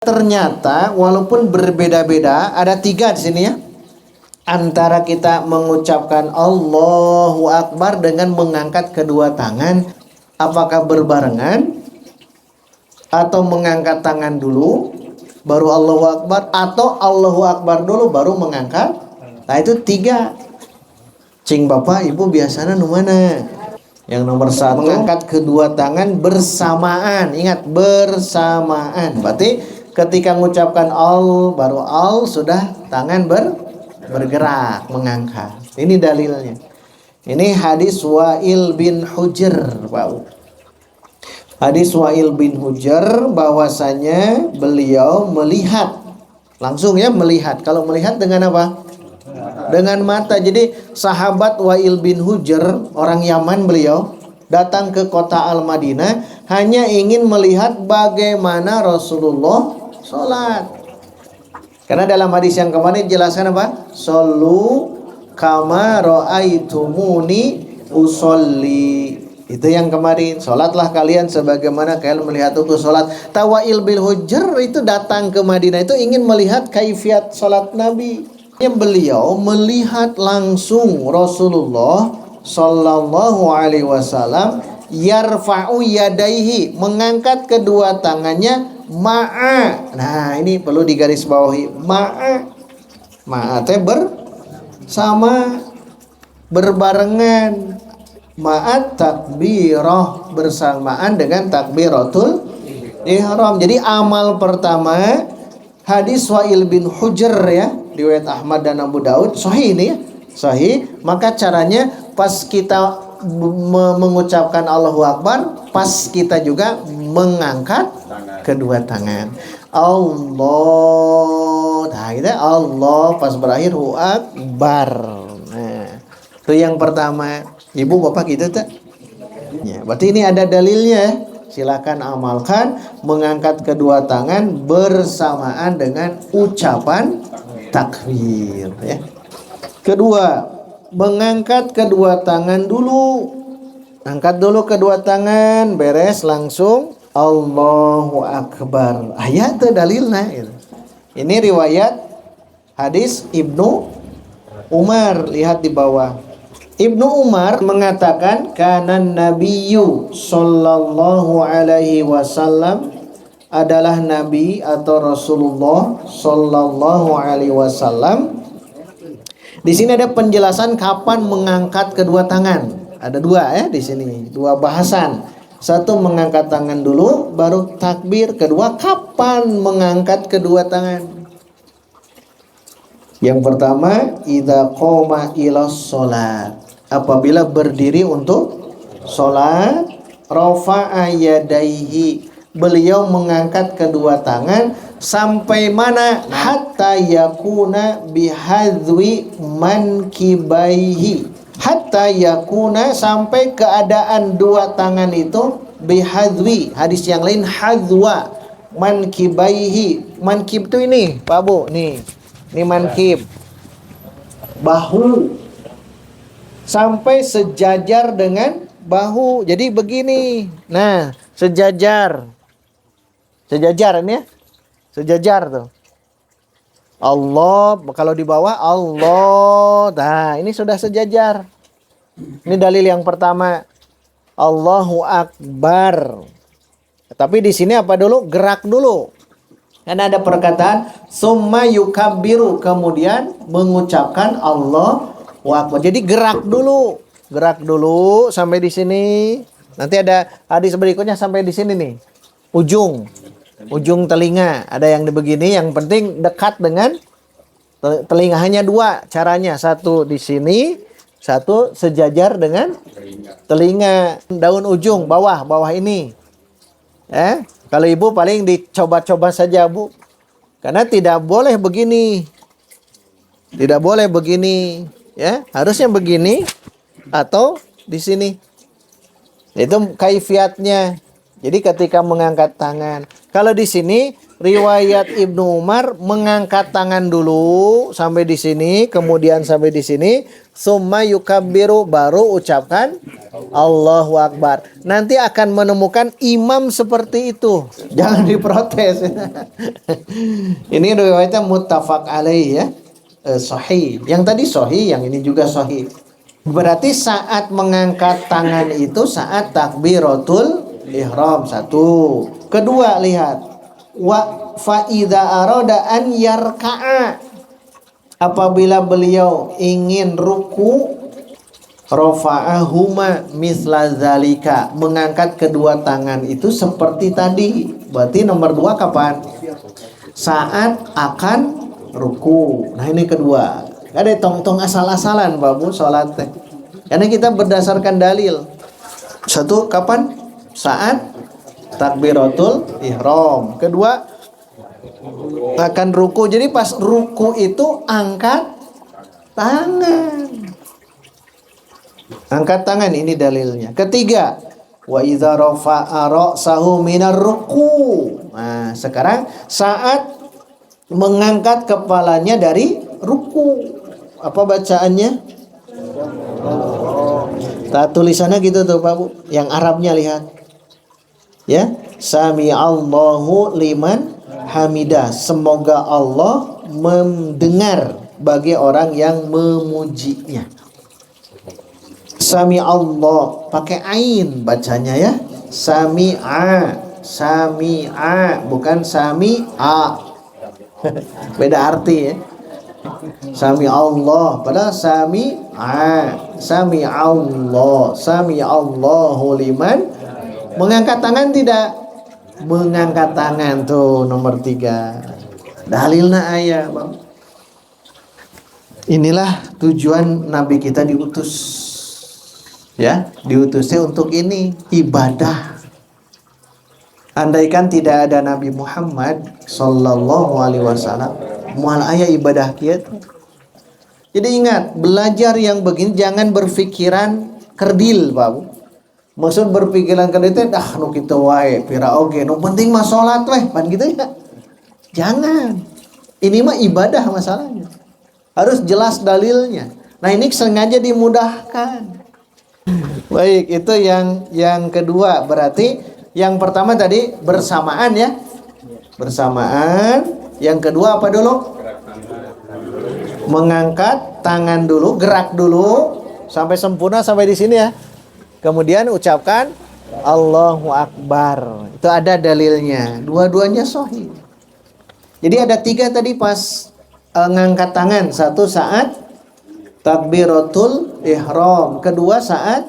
Ternyata walaupun berbeda-beda, ada 3 di sini ya. Antara kita mengucapkan Allahu Akbar dengan mengangkat kedua tangan, apakah berbarengan atau mengangkat tangan dulu baru Allahu Akbar, atau Allahu Akbar dulu baru mengangkat. Nah itu 3. Cing bapak ibu biasanya nu mana? Yang nomor 1 mengangkat kedua tangan bersamaan. Ingat, bersamaan. Berarti ketika mengucapkan al baru al sudah tangan bergerak mengangkat. Ini dalilnya. Ini hadis Wa'il bin Hujr. Wow. Hadis Wa'il bin Hujr bahwasanya beliau melihat langsung ya, melihat. Kalau melihat dengan apa? Dengan mata. Jadi sahabat Wa'il bin Hujr, orang Yaman, beliau datang ke kota Al-Madinah hanya ingin melihat bagaimana Rasulullah sholat. Karena dalam hadis yang kemarin jelaskan apa? Shollu kama ra'aitumuni usolli. Itu yang kemarin. Sholatlah kalian sebagaimana kalian melihat aku sholat. Wa'il bin Hujr itu datang ke Madinah itu ingin melihat kaifiat sholat Nabi. Beliau melihat langsung Rasulullah sallallahu alaihi wasallam yarfa'u yadaihi, mengangkat kedua tangannya ma'a. Nah, ini perlu digarisbawahi. Ma'a teh bersama, berbarengan. Ma'at takbirah, bersamaan dengan takbiratul ihram. Jadi amal pertama hadis Wa'il bin Hujr ya, riwayat Ahmad dan Abu Daud, sahih ini ya, sahih. Maka caranya pas kita mengucapkan Allahu Akbar, pas kita juga mengangkat kedua tangan. Allah, nah kita Allah pas berakhir hu akbar. Nah, itu yang pertama. Ibu bapak gitu tak? Ya, berarti ini ada dalilnya. Silakan amalkan mengangkat kedua tangan bersamaan dengan ucapan takbir ya. Kedua, mengangkat kedua tangan dulu. Angkat dulu kedua tangan, beres langsung Allahu Akbar. Ayat dalilnya gitu. Ini riwayat hadis Ibnu Umar, lihat di bawah. Ibnu Umar mengatakan kanan Nabiyyu sallallahu alaihi wasallam, adalah Nabi atau Rasulullah sallallahu alaihi wasallam. Di sini ada penjelasan kapan mengangkat kedua tangan. Ada 2 ya di sini, 2 bahasan. Satu mengangkat tangan dulu baru takbir, kedua kapan mengangkat kedua tangan. Yang pertama, idza qoma ila sholat, apabila berdiri untuk sholat. Rafa'a yadaihi, beliau mengangkat kedua tangan sampai mana? Hatta yakuna bihadwi mankibaihi, hatta yakuna, sampai keadaan dua tangan itu bihadwi. Hadis yang lain hadwa mankibaihi. Mankib itu ini Pak Bu, nih ini mankib, bahu, sampai sejajar dengan bahu. Jadi begini. Nah, sejajar ini ya. Sejajar tuh. Allah, kalau di bawah Allah. Nah, ini sudah sejajar. Ini dalil yang pertama. Allahu Akbar. Tapi di sini apa dulu? Gerak dulu. Karena ada perkataan summa yukabbiru, kemudian mengucapkan Allahu Akbar. Jadi gerak dulu sampai di sini. Nanti ada hadis berikutnya sampai di sini nih. Ujung telinga. Ada yang begini, yang penting dekat dengan telinga. Hanya 2 caranya. Satu di sini, satu sejajar dengan telinga. Daun ujung bawah ini. Kalau ibu paling dicoba-coba saja Bu. Karena tidak boleh begini. Tidak boleh begini, ya. Harusnya begini atau di sini. Itu kaifiatnya. Jadi ketika mengangkat tangan, kalau di sini riwayat Ibnu Umar mengangkat tangan dulu sampai di sini, kemudian sampai di sini, summa yukabbiru, baru ucapkan Allahu Akbar. Nanti akan menemukan imam seperti itu. Jangan diprotes. Ini riwayatnya muttafaq alaih ya. Sahih. Yang tadi sahih, yang ini juga sahih. Berarti saat mengangkat tangan itu saat takbiratul ihram. Satu. Kedua, lihat. Wa fa idza arada an yarka'a, apabila beliau ingin ruku, rafa'ahuma misla zalika, mengangkat kedua tangan itu seperti tadi. Berarti nomor 2 kapan? Saat akan ruku. Nah ini kedua. Gak ada tong-tong asal-asalan Pak Bu sholat teh. Karena kita berdasarkan dalil. Satu kapan? Saat takbiratul ihram. Kedua akan ruku. Jadi pas ruku itu angkat tangan. Angkat tangan, ini dalilnya. Ketiga, wa idza rafa'a ra'sahu minar ruku. Nah, sekarang saat mengangkat kepalanya dari ruku. Apa bacaannya? Tulisannya gitu tuh Pak Bu. Yang Arabnya lihat. Ya, sami Allahu liman hamidah. Semoga Allah mendengar bagi orang yang memujinya. Sami Allah pakai ain bacanya ya. Sami'a, sami'a, bukan sami'a. Beda arti ya. Sami Allah padahal sami'a, sami Allah, sami Allahu liman. Mengangkat tangan tidak? Mengangkat tangan tuh nomor 3. Dalilna ayat Bang. Inilah tujuan Nabi kita diutus. Ya, diutusnya untuk ini, ibadah. Andaikan tidak ada Nabi Muhammad sallallahu alaihi wasallam, moal aya ibadah kieu. Jadi ingat, belajar yang begini jangan berpikiran kerdil, Pak Bu. Maksud berpikiran kerdil teh dah nu kitu wae, pira oge, nu penting mah salat weh, pan gitu ya. Jangan. Ini mah ibadah masalahnya. Harus jelas dalilnya. Nah, ini sengaja dimudahkan. Baik, itu yang kedua. Berarti yang pertama tadi bersamaan ya. Bersamaan. Yang kedua apa dulu? Mengangkat tangan dulu, gerak dulu sampai sempurna sampai di sini ya. Kemudian ucapkan Allahu Akbar. Itu ada dalilnya. Dua-duanya sahih. Jadi ada 3 tadi pas ngangkat tangan. Satu saat takbiratul ihram. Kedua saat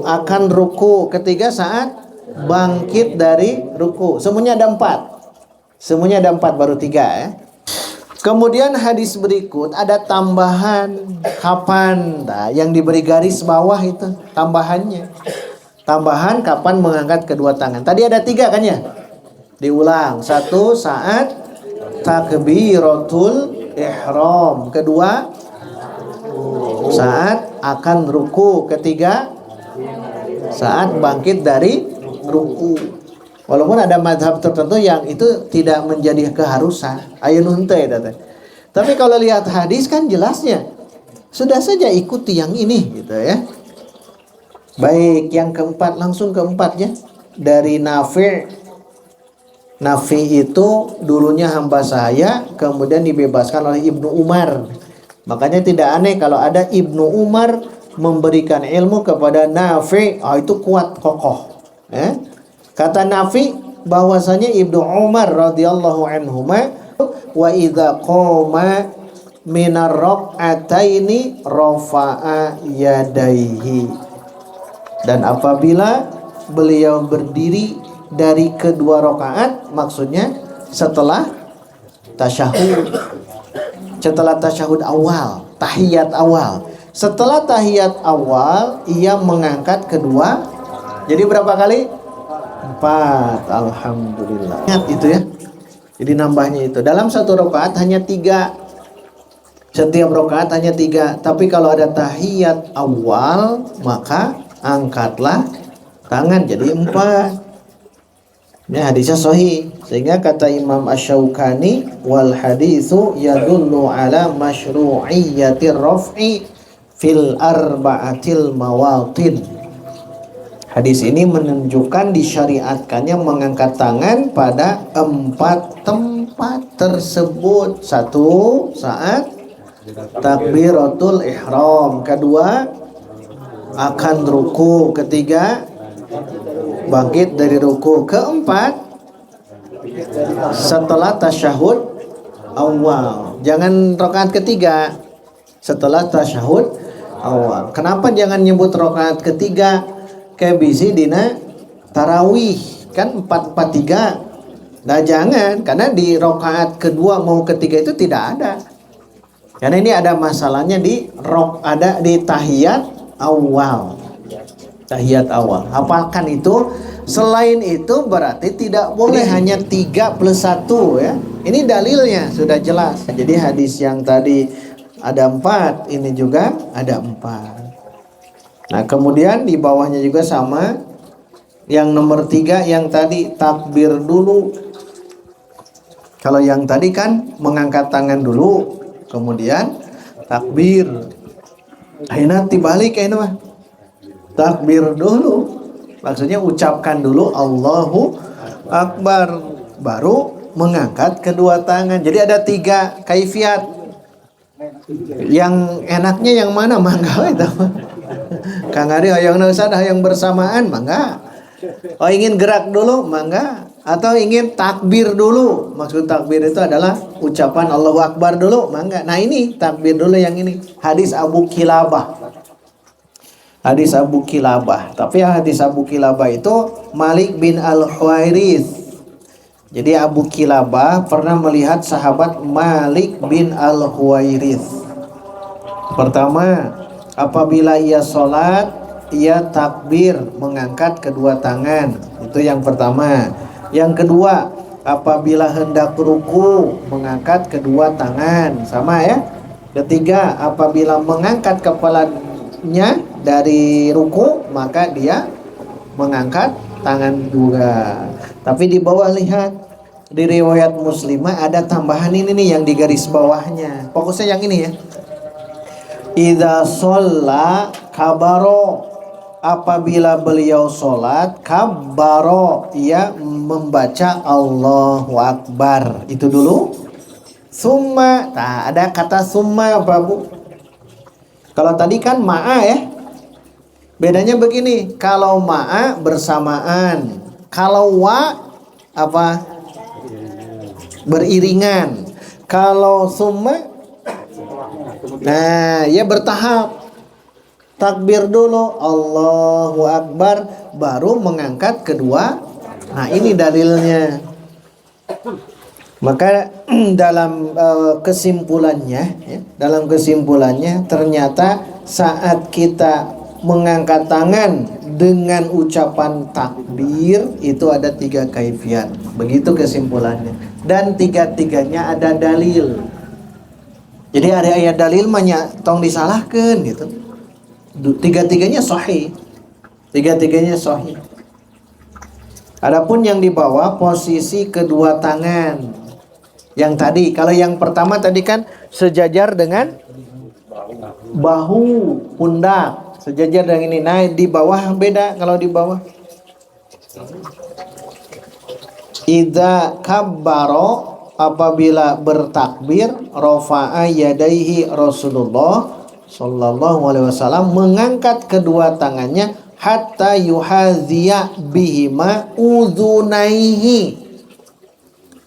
akan ruku. Ketiga saat bangkit dari ruku. Semuanya ada 4. Semuanya ada 4, baru 3 ya. Kemudian hadis berikut ada tambahan kapan. Nah, yang diberi garis bawah itu tambahannya. Tambahan kapan mengangkat kedua tangan. Tadi ada 3 kan ya? Diulang. 1 saat takbiratul ihram. Kedua saat akan ruku. Ketiga saat bangkit dari ruku. Walaupun ada mazhab tertentu yang itu tidak menjadi keharusan. Ayo nunte Tapi kalau lihat hadis kan jelasnya. Sudah saja ikuti yang ini gitu ya. Baik, yang keempat, langsung keempatnya. Dari Nafi'. Nafi itu dulunya hamba sahaya, kemudian dibebaskan oleh Ibnu Umar. Makanya tidak aneh kalau ada Ibnu Umar memberikan ilmu kepada Nafi'. Itu kuat, kokoh. Kata Nafi bahwasanya Ibnu Umar radhiyallahu anhuma wa idza qoma minar rak'ataini rafa'a yadaihi. Dan apabila beliau berdiri dari kedua rakaat, maksudnya setelah tasyahud. Setelah tasyahud awal, tahiyat awal. Setelah tahiyat awal ia mengangkat kedua. Jadi berapa kali? 4. Alhamdulillah. Ingat itu ya. Jadi nambahnya itu. Dalam satu rakaat hanya 3. Setiap rakaat hanya 3. Tapi kalau ada tahiyat awal, maka angkatlah tangan jadi 4. Ini hadisnya sahih. Sehingga kata Imam Asy-Syaukani, wal haditsu yadullu ala masyru'iyyatir raf'i fil arba'atil mawatin. Hadis ini menunjukkan disyariatkannya mengangkat tangan pada 4 tempat tersebut. 1, saat takbiratul ihram. 2, akan ruku. 3, bangkit dari ruku. 4, setelah tasyahud awal. Jangan rakaat ketiga, setelah tasyahud awal. Kenapa jangan nyebut rakaat ketiga? Kayak bisi dina tarawih kan 4-4-3. Nah jangan, karena di rakaat kedua mau ketiga itu tidak ada. Karena ini ada masalahnya ada di tahiyat awal. Tahiyat awal. Hafalkan itu. Selain itu berarti tidak boleh hanya 3 plus 1 ya. Ini dalilnya sudah jelas. Jadi hadis yang tadi ada 4, ini juga ada 4. Nah kemudian di bawahnya juga sama. Yang nomor 3 yang tadi takbir dulu. Kalau yang tadi kan mengangkat tangan dulu, kemudian takbir. Akhirnya dibalik ini mah. Takbir dulu. Maksudnya ucapkan dulu Allahu Akbar, baru mengangkat kedua tangan. Jadi ada 3 kaifiat. Yang enaknya yang mana? Mangga itu. Kang Ari hoyong sadah yang bersamaan mangga. Oh ingin gerak dulu mangga, atau ingin takbir dulu. Maksud takbir itu adalah ucapan Allahu Akbar dulu mangga. Nah ini takbir dulu yang ini. Hadis Abu Kilabah. Hadis Abu Kilabah. Tapi hadis Abu Kilabah itu Malik bin Al-Huwairits. Jadi Abu Kilabah pernah melihat sahabat Malik bin Al-Huwairits. Pertama, apabila ia sholat, ia takbir mengangkat kedua tangan. Itu yang pertama. Yang kedua, apabila hendak ruku mengangkat kedua tangan. Sama ya. Ketiga, apabila mengangkat kepalanya dari ruku, maka dia mengangkat tangan juga. Tapi di bawah lihat, di riwayat Muslimah ada tambahan ini nih yang di garis bawahnya. Fokusnya yang ini ya. Idza shalla kabaro, apabila beliau sholat kabaro, ia membaca Allahu Akbar. Itu dulu. Summa, nah ada kata summa apa Bu? Kalau tadi kan ma'a ya. Bedanya begini, kalau ma'a bersamaan, kalau wa apa? Beriringan. Kalau summa, nah ya bertahap. Takbir dulu Allahu Akbar, baru mengangkat kedua. Nah ini dalilnya. Maka dalam kesimpulannya ya, ternyata saat kita mengangkat tangan dengan ucapan takbir itu ada 3 kaifiat. Begitu kesimpulannya. Dan 3-tiganya ada dalil. Jadi ada ayat dalil tong disalahkan gitu. 3-tiganya sahih. 3-tiganya sahih. Adapun yang di bawah posisi kedua tangan. Yang tadi, kalau yang pertama tadi kan sejajar dengan bahu, pundak, sejajar dengan ini. Nah, di bawah beda kalau di bawah. Idza kabbaro, apabila bertakbir, rafa'a yadaihi Rasulullah sallallahu alaihi wasallam, mengangkat kedua tangannya hatta yuhadziya bihima udhunaihi,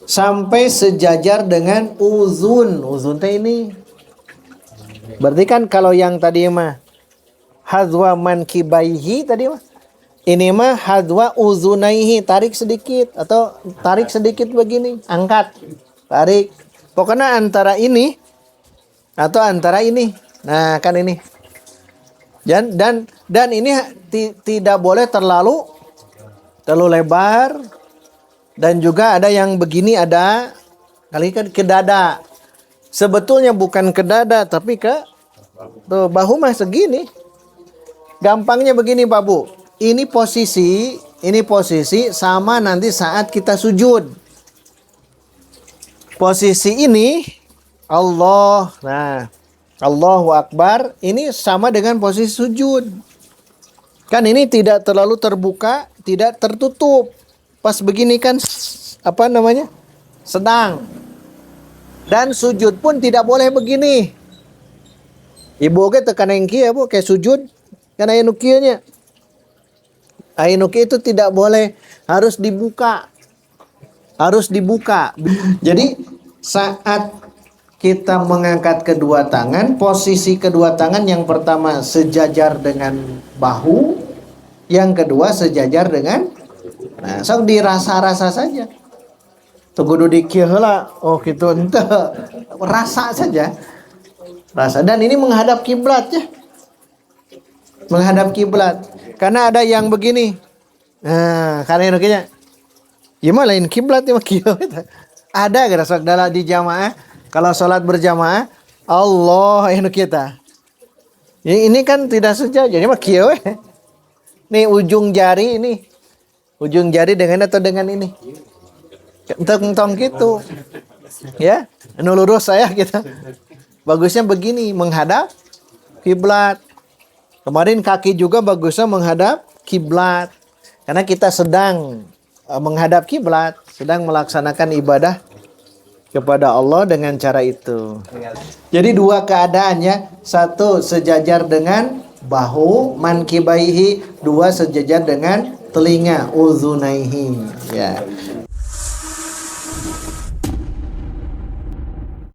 sampai sejajar dengan uzun. Uzun teh ini berarti kan kalau yang tadi mah hadwa mankibaihi tadi mah, ini mah hadwa uzunaihi, tarik sedikit atau tarik sedikit begini, angkat, tarik. Pokoknya antara ini atau antara ini. Nah, kan ini. Dan ini tidak boleh terlalu lebar. Dan juga ada yang begini, ada kali kan ke dada. Sebetulnya bukan ke dada tapi ke tuh, bahu mah segini. Gampangnya begini Pak Bu. Ini posisi Ini posisi sama nanti saat kita sujud. Posisi ini Allah. Nah, Allahu Akbar ini sama dengan posisi sujud. Kan ini tidak terlalu terbuka, tidak tertutup. Pas begini kan apa namanya? Sedang. Dan sujud pun tidak boleh begini. Ibu ke tekan engki ya bu, kayak sujud kan aya nu kieu nya. Aya nu kieu itu tidak boleh, harus dibuka. Harus dibuka. Jadi saat kita mengangkat kedua tangan, posisi kedua tangan yang pertama sejajar dengan bahu, yang kedua sejajar dengan, nah, sok dirasa-rasa saja. Tunggu di kieu heula, oh gitu ente. Rasa saja. Rasa, dan ini menghadap kiblat ya. Menghadap kiblat. Karena ada yang begini. Nah, karena ini kayaknya ya mah lain kiblat ya mah kieu. Ada geus sok dalam di jamaah, kalau sholat berjamaah Allah anu kita. Ini kan tidak sejajar, jadi mah kieu we. Nih ujung jari ini. Ujung jari dengan atau dengan ini? Entong gitu. Ya, anu lurus saya kita. Bagusnya begini, menghadap kiblat. Kemarin kaki juga bagusnya menghadap kiblat. Karena kita sedang menghadap kiblat, sedang melaksanakan ibadah kepada Allah dengan cara itu. Jadi dua keadaannya, satu sejajar dengan bahu, mankibaihi, dua sejajar dengan telinga, uzunaihi. Ya.